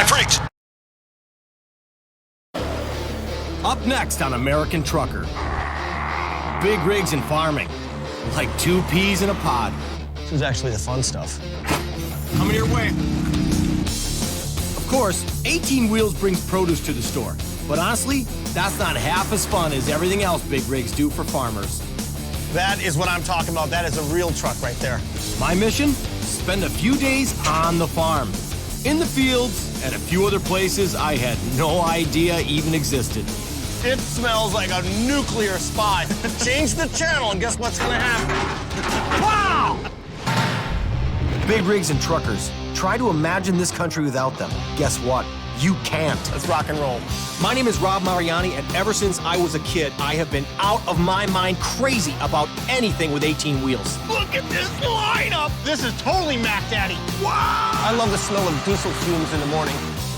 brakes. Up next on American Trucker. Big rigs and farming. Like 2 peas in a pod. This is actually the fun stuff. Coming your way. Of course, 18 Wheels brings produce to the store. But honestly, that's not half as fun as everything else big rigs do for farmers. That is what I'm talking about. That is a real truck right there. My mission? Spend a few days on the farm, in the fields, and a few other places I had no idea even existed. It smells like a nuclear spot. Change the channel and guess what's gonna happen? Wow! Big rigs and truckers, try to imagine this country without them. Guess what? You can't. Let's rock and roll. My name is Rob Mariani, and ever since I was a kid, I have been out of my mind crazy about anything with 18 wheels. Look at this lineup. This is totally Mac Daddy. Wow! I love the smell of diesel fumes in the morning.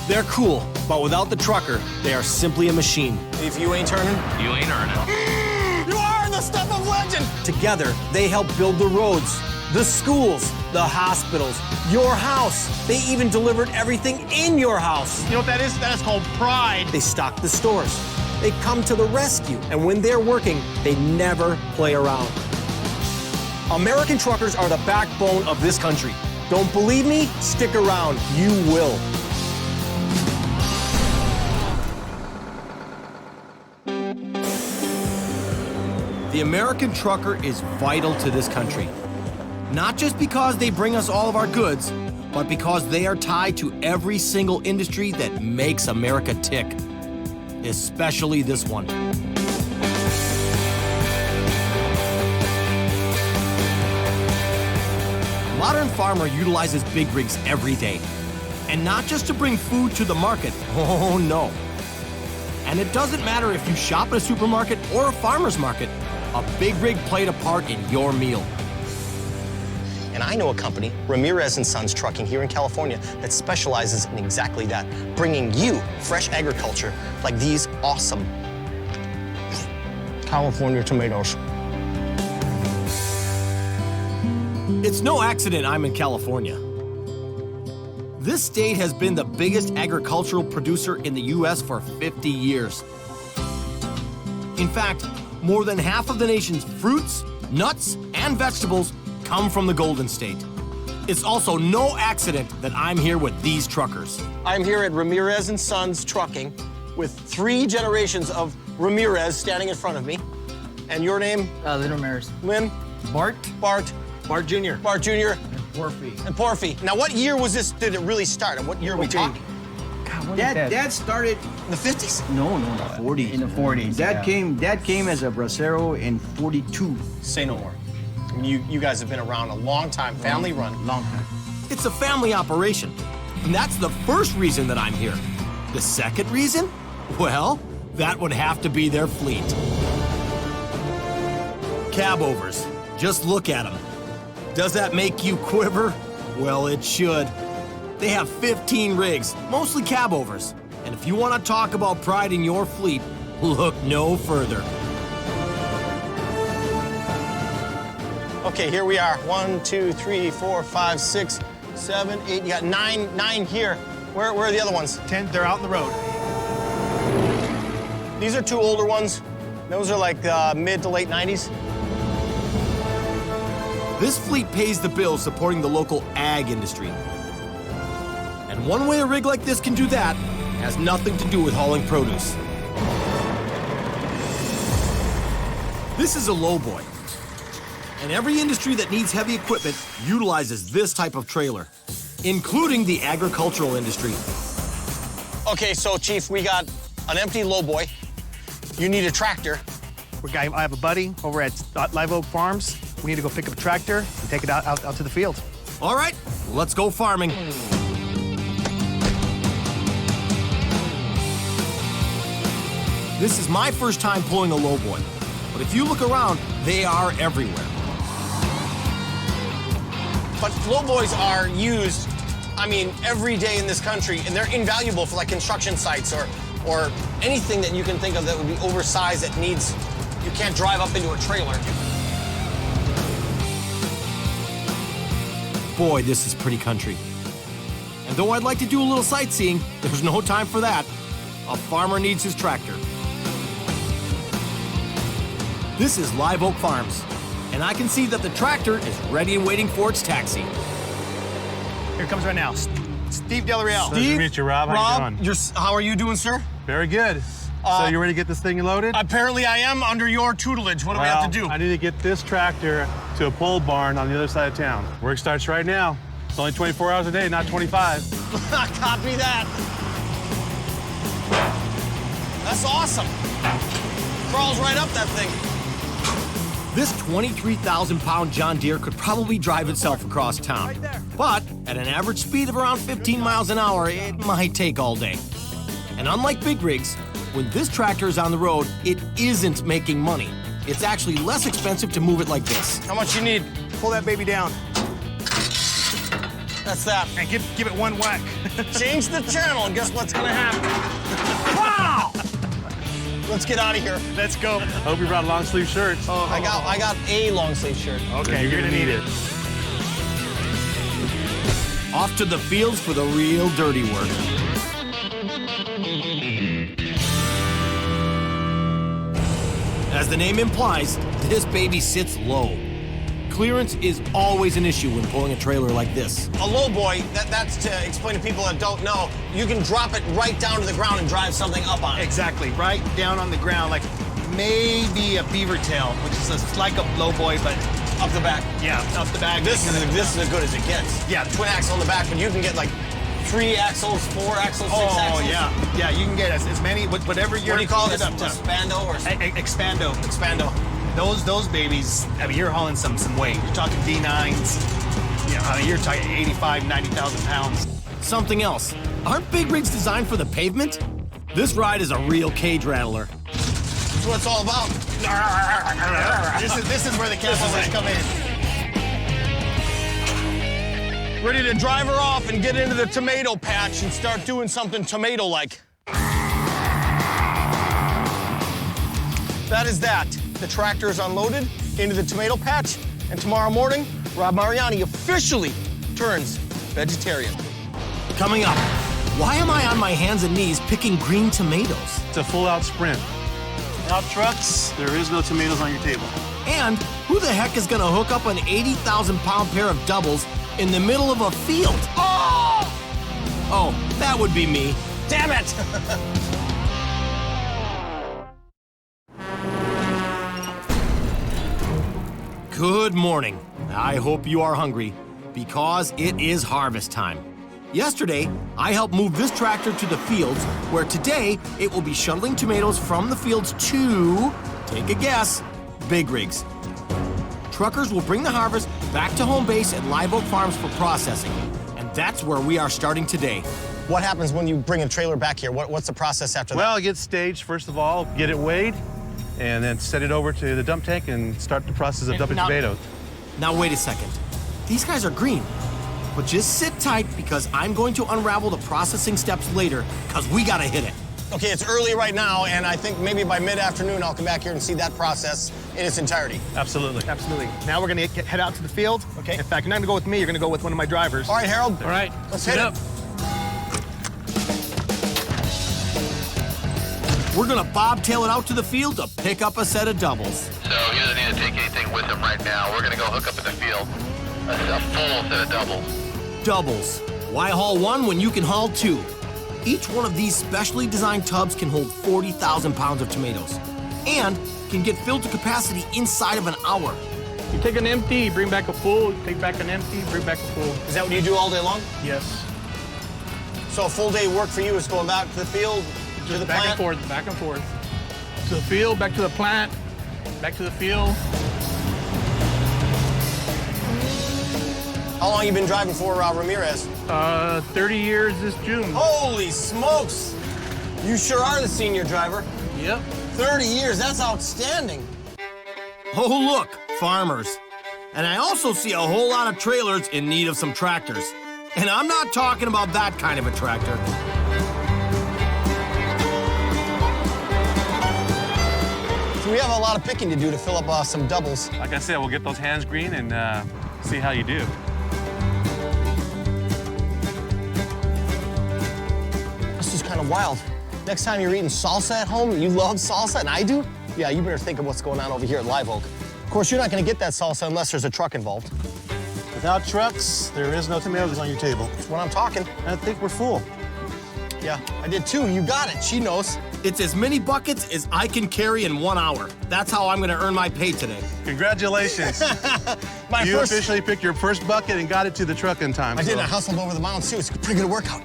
They're cool, but without the trucker, they are simply a machine. If you ain't turning, You ain't earning. you are the stuff of legend. Together, they help build the roads, the schools, the hospitals, your house. They even delivered everything in your house. You know what that is? That is called pride. They stock the stores. They come to the rescue, and when they're working, they never play around. American truckers are the backbone of this country. Don't believe me? Stick around. You will. The American trucker is vital to this country. Not just because they bring us all of our goods, but because they are tied to every single industry that makes America tick. Especially this one. A modern farmer utilizes big rigs every day. And not just to bring food to the market, oh no. And it doesn't matter if you shop at a supermarket or a farmer's market, a big rig played a part in your meal. And I know a company, Ramirez Sons Trucking here in California, that specializes in exactly that, bringing you fresh agriculture like these awesome California tomatoes. It's no accident I'm in California. This state has been the biggest agricultural producer in the U.S. for 50 years. In fact, more than half of the nation's fruits, nuts, and vegetables come from the Golden State. It's also no accident that I'm here with these truckers. I'm here at Ramirez Sons Trucking with 3 generations of Ramirez standing in front of me. And your name? Lynn Ramirez. Lynn? Bart, Bart? Bart Jr. Bart Jr. Porfy. and Porfy. Now, what year was this, did it really start? And what year are we talking? Dad started The 50s? no, in the 40s. In the 40s, Dad came as a bracero in 42. Say no more. I mean, you guys have been around a long time, family run. Long time. It's a family operation. And that's the first reason that I'm here. The second reason? Well, that would have to be their fleet. Cabovers. Just look at them. Does that make you quiver? Well, it should. They have 15 rigs, mostly cabovers. And if you want to talk about pride in your fleet, look no further. Okay, here we are. 1, 2, 3, 4, 5, 6, 7, 8. You got nine here. Where are the other ones? 10, they're out on the road. These are 2 older ones. Those are like mid to late 90s. This fleet pays the bill supporting the local ag industry. And one way a rig like this can do that has nothing to do with hauling produce. This is a lowboy. And every industry that needs heavy equipment utilizes this type of trailer, including the agricultural industry. Okay, so Chief, we got an empty lowboy. You need a tractor. I have a buddy over at Live Oak Farms. We need to go pick up a tractor and take it out to the field. All right, let's go farming. This is my first time pulling a lowboy, but if you look around, they are everywhere. But lowboys are used, I mean, every day in this country, and they're invaluable for like construction sites or anything that you can think of that would be oversized that needs, you can't drive up into a trailer. Boy, this is pretty country. And though I'd like to do a little sightseeing, there's no time for that. A farmer needs his tractor. This is Live Oak Farms, and I can see that the tractor is ready and waiting for its taxi. Here it comes right now. Steve Del Real. Nice to meet you, Rob. How you doing? How are you doing, sir? Very good. So you ready to get this thing loaded? Apparently I am under your tutelage. What do we have to do? I need to get this tractor to a pole barn on the other side of town. Work starts right now. It's only 24 hours a day, not 25. Copy that. That's awesome. Crawls right up that thing. This 23,000-pound John Deere could probably drive itself across town. But at an average speed of around 15 miles an hour, it might take all day. And unlike big rigs, when this tractor is on the road, it isn't making money. It's actually less expensive to move it like this. How much you need? Pull that baby down. That's that. And give it one whack. Change the channel and guess what's gonna happen? Wow! Let's get out of here. Let's go. Hope you brought long sleeve shirts. I got a long sleeve shirt. Okay, you're gonna need it. Off to the fields for the real dirty work. As the name implies, this baby sits low. Clearance is always an issue when pulling a trailer like this. A low boy, that's to explain to people that don't know, you can drop it right down to the ground and drive something up on it. Exactly, right down on the ground, like maybe a beaver tail, which is like a low boy, but Up the back. yeah, up the back. This is as good as it gets. Yeah. Twin axle on the back, but you can get like 3 axles, 4 axles, 6 Oh, axles. yeah, you can get as many, whatever you're... What do you call it? up to. A spando or something? Expando. Expando. Those babies, I mean, you're hauling some weight. You're talking D9s, you're talking 85, 90,000 pounds. Something else. Aren't big rigs designed for the pavement? This ride is a real cage rattler. That's what it's all about. This is where the Cabovers come in. Ready to drive her off and get into the tomato patch and start doing something tomato-like. That is that. The tractor is unloaded into the tomato patch, and tomorrow morning, Rob Mariani officially turns vegetarian. Coming up, why am I on my hands and knees picking green tomatoes? It's a full-out sprint. Without trucks, There is no tomatoes on your table. And who the heck is gonna hook up an 80,000-pound pair of doubles in the middle of a field? Oh, that would be me. Damn it! Good morning. I hope you are hungry, because it is harvest time. Yesterday, I helped move this tractor to the fields, where today it will be shuttling tomatoes from the fields to, take a guess, big rigs. Truckers will bring the harvest back to home base at Live Oak Farms for processing, and that's where we are starting today. What happens when you bring a trailer back here? What's the process after that? Well, it gets staged, first of all, get it weighed, and then set it over to the dump tank and start the process of dumping tomatoes. Now wait a second. These guys are green. But just sit tight, because I'm going to unravel the processing steps later, because we gotta hit it. Okay, it's early right now, and I think maybe by mid-afternoon I'll come back here and see that process in its entirety. Absolutely. absolutely. Now we're gonna head out to the field. Okay. In fact, you're not gonna go with me, you're gonna go with one of my drivers. All right, Harold. All right, Let's hit it. We're gonna bobtail it out to the field to pick up a set of doubles. So he doesn't need to take anything with him right now. We're gonna go hook up in the field. A full set of doubles. Doubles. Why haul one when you can haul two? Each one of these specially designed tubs can hold 40,000 pounds of tomatoes and can get filled to capacity inside of an hour. You take an empty, bring back a full, you take back an empty, bring back a full. Is that what you do all day long? Yes. So a full day work for you is going back to the field, to the Back plant? and forth, back and forth. To the field, back to the plant, back to the field. How long you been driving for Ramirez? 30 years this June. Holy smokes! You sure are the senior driver. Yep. 30 years, that's outstanding. Oh, look, farmers. And I also see a whole lot of trailers in need of some tractors. And I'm not talking about that kind of a tractor. So we have a lot of picking to do to fill up some doubles. Like I said, we'll get those hands green and see how you do. kind of wild. Next time you're eating salsa at home, you love salsa, and I do, yeah, you better think of what's going on over here at Live Oak. Of course, you're not gonna get that salsa unless there's a truck involved. Without trucks, there is no tomatoes on your table. That's what I'm talking. I think we're full. Yeah, I did too. You got it. She knows. It's as many buckets as I can carry in 1 hour. That's how I'm gonna earn my pay today. Congratulations. You officially picked your first bucket and got it to the truck in time. I did. I hustled over the mountains too. It's a pretty good workout.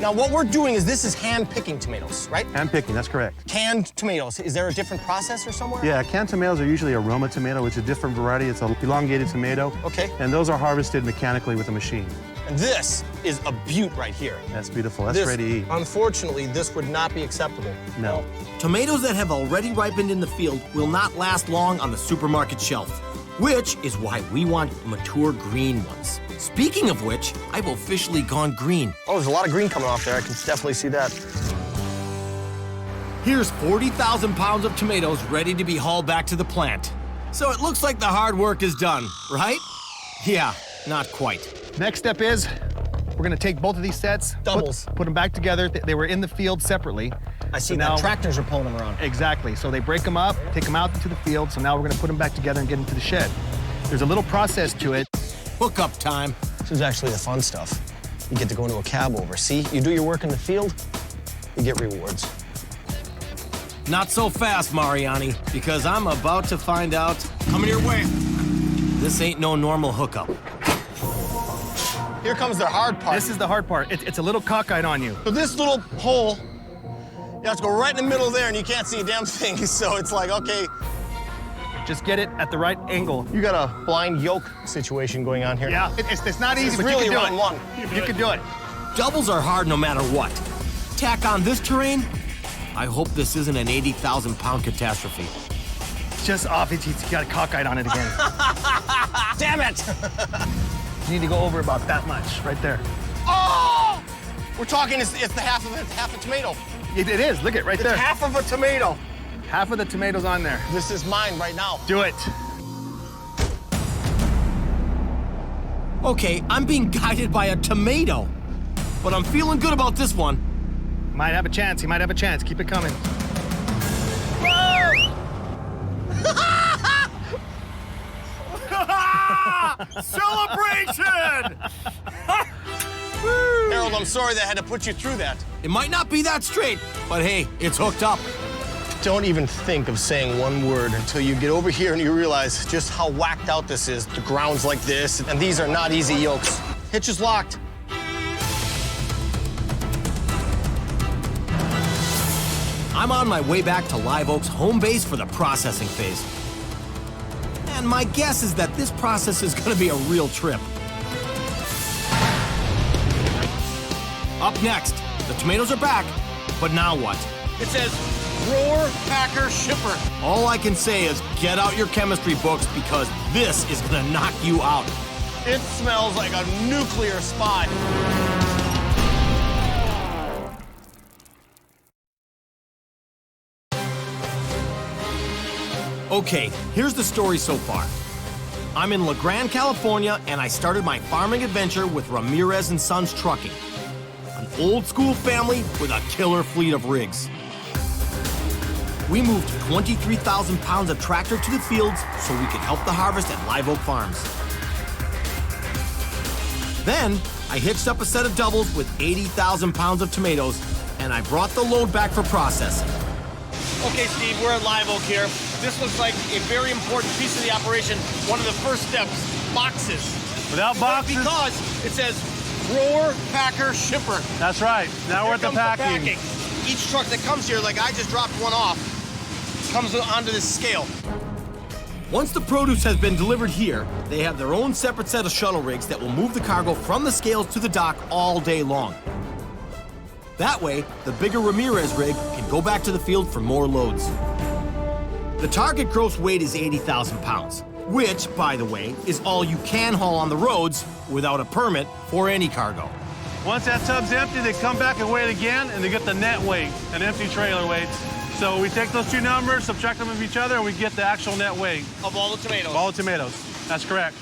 Now, what we're doing is this is hand-picking tomatoes, right? Hand picking, that's correct. Canned tomatoes. Is there a different process or somewhere? Yeah, canned tomatoes are usually a Roma tomato, which is a different variety. It's an elongated tomato. Okay. And those are harvested mechanically with a machine. And this is a beaut right here. That's beautiful. That's ready to eat. Unfortunately, this would not be acceptable. No. Tomatoes that have already ripened in the field will not last long on the supermarket shelf, which is why we want mature green ones. Speaking of which, I've officially gone green. Oh, there's a lot of green coming off there. I can definitely see that. Here's 40,000 pounds of tomatoes ready to be hauled back to the plant. So it looks like the hard work is done, right? Yeah, not quite. Next step is we're gonna take both of these sets, Doubles. put them back together. They were in the field separately. I see So now now- tractors are pulling them around. Exactly. So they break them up, take them out into the field. So now we're gonna put them back together and get into the shed. There's a little process to it. Hookup time. This is actually the fun stuff. You get to go into a cab over. See, you do your work in the field, you get rewards. Not so fast, Mariani, because I'm about to find out. Coming your way. This ain't no normal hookup. Here comes the hard part. This is the hard part. It's a little cockeyed on you. So this little hole, you have to go right in the middle there and you can't see a damn thing. So it's like, okay, Just get it at the right angle. you got a blind yoke situation going on here. Yeah, it's not This easy, is but really you can do round it. one. You can do it. Doubles are hard no matter what. Tack on this terrain, I hope this isn't an 80,000 pound catastrophe. Just off. He's got a cockeyed on it again. Damn it! You need to go over about that much, right there. Oh! We're talking, it's the half of it, half a tomato. It is. Look at it right It's there. half of a tomato. Half of the tomatoes on there. This is mine right now. Do it. Okay, I'm being guided by a tomato, but I'm feeling good about this one. Might have a chance. He might have a chance. Keep it coming. Celebration! Harold, I'm sorry that I had to put you through that. It might not be that straight, but hey, it's hooked up. Don't even think of saying one word until you get over here and you realize just how whacked out this is. The ground's like this, and these are not easy yokes. Hitch is locked. I'm on my way back to Live Oak's home base for the processing phase. And my guess is that this process is gonna be a real trip. Up next, the tomatoes are back, but now what? It says Grower Packer Shipper. All I can say is get out your chemistry books because this is gonna knock you out. It smells like a nuclear spy. Okay, here's the story so far. I'm in La Grande, California, and I started my farming adventure with Ramirez and Sons Trucking, an old school family with a killer fleet of rigs. We moved 23,000 pounds of tractor to the fields so we could help the harvest at Live Oak Farms. Then, I hitched up a set of doubles with 80,000 pounds of tomatoes, and I brought the load back for processing. Okay, Steve, we're at Live Oak here. This looks like a very important piece of the operation. One of the first steps, boxes. Without boxes? Because it says Grower Packer Shipper. That's right. Now we're at the Here comes packing. Each truck that comes here, like I just dropped one off, comes onto this scale. Once the produce has been delivered here, they have their own separate set of shuttle rigs that will move the cargo from the scales to the dock all day long. That way, the bigger Ramirez rig can go back to the field for more loads. The target gross weight is 80,000 pounds, which, by the way, is all you can haul on the roads without a permit for any cargo. Once that tub's empty, they come back and weigh it again, and they get the net weight, an empty trailer weight. So we take those two numbers, subtract them of each other, and we get the actual net weight. Of all the tomatoes. All the tomatoes. That's correct.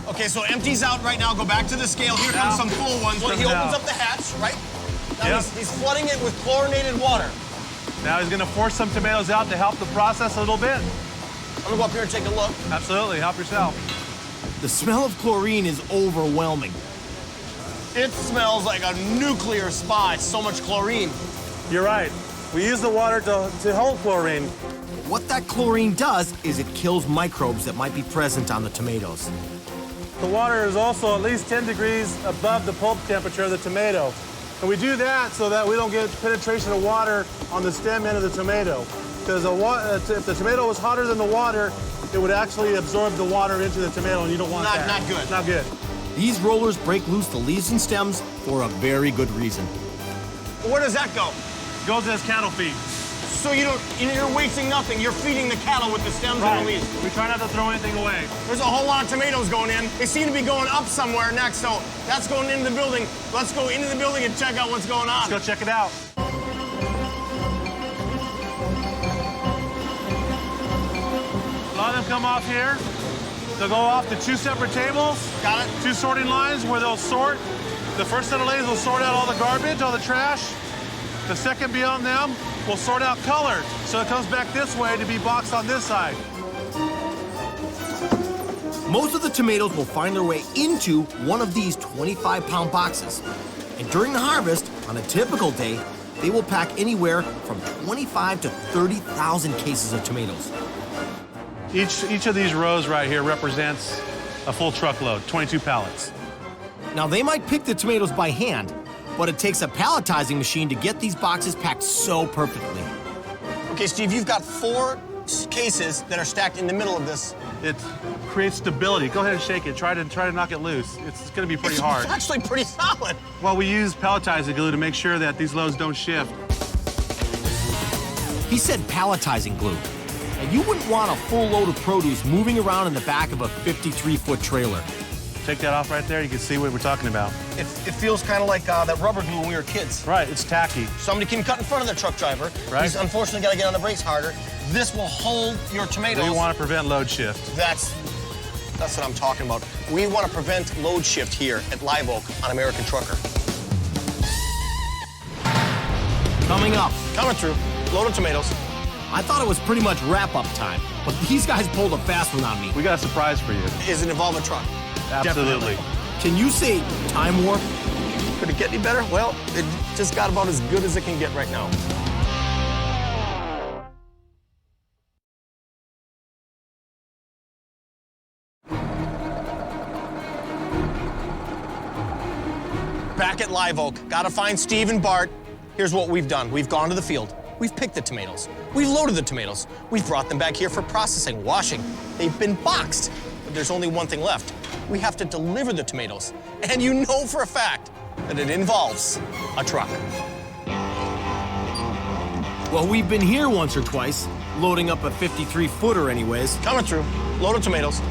Okay, so empties out right now. Go back to the scale. Here comes some full ones. Well, he Comes opens out. up the hatch, right? Now Yep. he's flooding it with chlorinated water. Now he's gonna force some tomatoes out to help the process a little bit. I'm gonna go up here and take a look. Absolutely, help yourself. The smell of chlorine is overwhelming. It smells like a nuclear spa. It's so much chlorine. You're right. We use the water to hold chlorine. What that chlorine does is it kills microbes that might be present on the tomatoes. The water is also at least 10 degrees above the pulp temperature of the tomato. And we do that so that we don't get penetration of water on the stem end of the tomato. Because if the tomato was hotter than the water, it would actually absorb the water into the tomato, and you don't want that. Not good. Not good. These rollers break loose the leaves and stems for a very good reason. Where does that go? Goes as cattle feed. So you're wasting nothing. You're feeding the cattle with the stems and the leaves. We try not to throw anything away. There's a whole lot of tomatoes going in. They seem to be going up somewhere next, so that's going into the building. Let's go into the building and check out what's going on. Let's go check it out. A lot of them come off here. They'll go off to 2 separate tables. Got it? 2 sorting lines where they'll sort. The first set of ladies will sort out all the garbage, all the trash. The second beyond them will sort out color. So it comes back this way to be boxed on this side. Most of the tomatoes will find their way into one of these 25-pound boxes. And during the harvest, on a typical day, they will pack anywhere from 25 to 30,000 cases of tomatoes. Each of these rows right here represents a full truckload, 22 pallets. Now, they might pick the tomatoes by hand, but it takes a palletizing machine to get these boxes packed so perfectly. Okay, Steve, you've got 4 cases that are stacked in the middle of this. It creates stability. Go ahead and shake it. Try to knock it loose. It's going to be pretty hard. It's actually pretty solid. Well, we use palletizing glue to make sure that these loads don't shift. He said palletizing glue. And you wouldn't want a full load of produce moving around in the back of a 53-foot trailer. Take that off right there. You can see what we're talking about. It feels kind of like that rubber glue when we were kids. Right, it's tacky. Somebody can cut in front of the truck driver. Right. He's unfortunately got to get on the brakes harder. This will hold your tomatoes. We want to prevent load shift. That's what I'm talking about. We want to prevent load shift here at Live Oak on American Trucker. Coming up, Coming through. Load of tomatoes. I thought it was pretty much wrap-up time, but these guys pulled a fast one on me. We got a surprise for you. Does it involve a truck? Absolutely. Can you say time warp? Could it get any better? Well, it just got about as good as it can get right now. Back at Live Oak, gotta find Steve and Bart. Here's what we've done. We've gone to the field. We've picked the tomatoes. We've loaded the tomatoes. We've brought them back here for processing, washing. They've been boxed. But there's only one thing left. We have to deliver the tomatoes. And you know for a fact that it involves a truck. Well, we've been here once or twice, loading up a 53-footer anyways. Coming through. Load of tomatoes.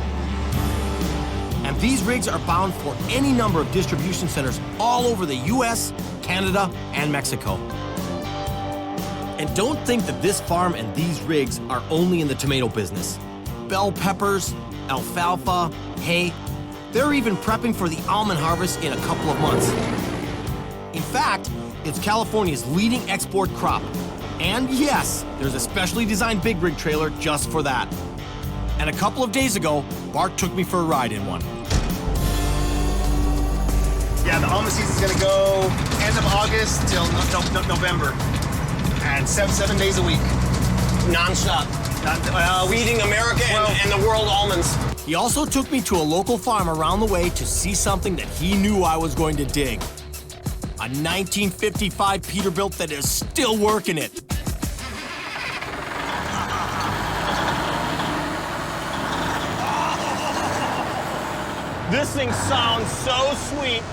And these rigs are bound for any number of distribution centers all over the US, Canada, and Mexico. And don't think that this farm and these rigs are only in the tomato business. Bell peppers, alfalfa, hay, they're even prepping for the almond harvest in a couple of months. In fact, it's California's leading export crop. And yes, there's a specially designed big rig trailer just for that. And a couple of days ago, Bart took me for a ride in one. Yeah, the almond season's gonna go end of August till November. And seven days a week. Non-stop. Feeding America and the world almonds. He also took me to a local farm around the way to see something that he knew I was going to dig. A 1955 Peterbilt that is still working it. This thing sounds so sweet.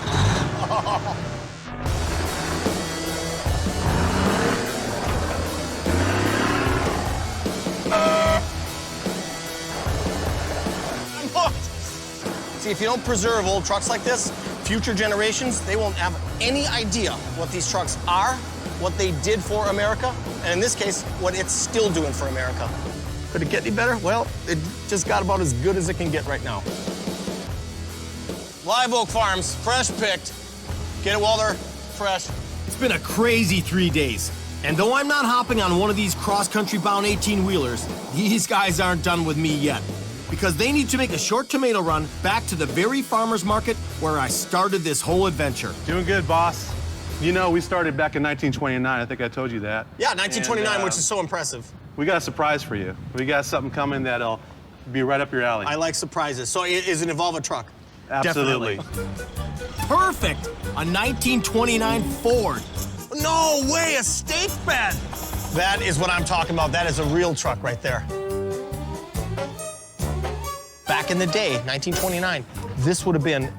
See, if you don't preserve old trucks like this, future generations, they won't have any idea what these trucks are, what they did for America, and in this case, what it's still doing for America. Could it get any better? Well, it just got about as good as it can get right now. Live Oak Farms, fresh picked. Get it while they're fresh. It's been a crazy 3 days. And though I'm not hopping on one of these cross-country bound 18-wheelers, these guys aren't done with me yet. Because they need to make a short tomato run back to the very farmer's market where I started this whole adventure. Doing good, boss. You know, we started back in 1929. I think I told you that. Yeah, 1929, And, which is so impressive. We got a surprise for you. We got something coming that'll be right up your alley. I like surprises. So does it involve a truck? Absolutely. Perfect! A 1929 Ford. No way, a stake bed! That is what I'm talking about. That is a real truck right there. Back in the day, 1929, this would have been,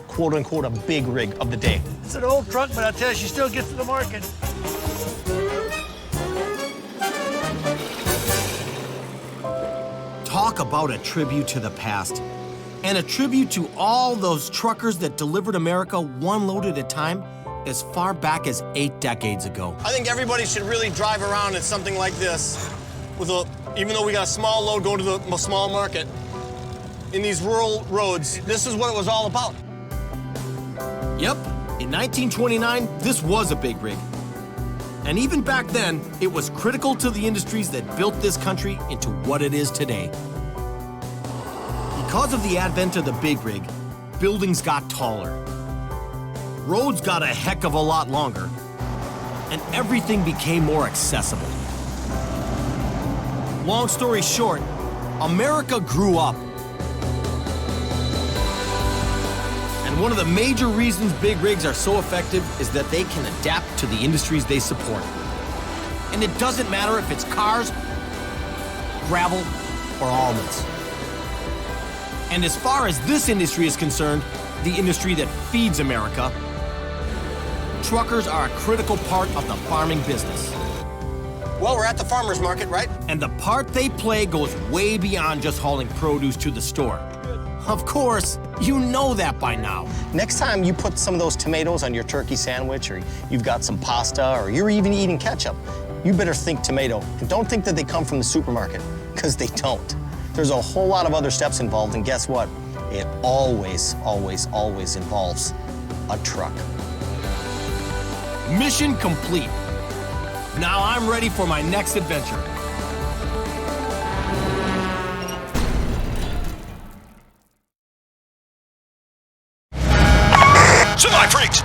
quote unquote, a big rig of the day. It's an old truck, but I tell you, she still gets to the market. Talk about a tribute to the past. And a tribute to all those truckers that delivered America one load at a time as far back as 8 decades ago. I think everybody should really drive around in something like this with even though we got a small load going to the small market, in these rural roads, this is what it was all about. Yep, in 1929, this was a big rig. And even back then, it was critical to the industries that built this country into what it is today. Because of the advent of the big rig, buildings got taller. Roads got a heck of a lot longer. And everything became more accessible. Long story short, America grew up. And one of the major reasons big rigs are so effective is that they can adapt to the industries they support. And it doesn't matter if it's cars, gravel, or almonds. And as far as this industry is concerned, the industry that feeds America, truckers are a critical part of the farming business. Well, we're at the farmer's market, right? And the part they play goes way beyond just hauling produce to the store. Of course, you know that by now. Next time you put some of those tomatoes on your turkey sandwich, or you've got some pasta, or you're even eating ketchup, you better think tomato. And don't think that they come from the supermarket, because they don't. There's a whole lot of other steps involved, and guess what? It always, always, always involves a truck. Mission complete. Now I'm ready for my next adventure. Semi-freaks!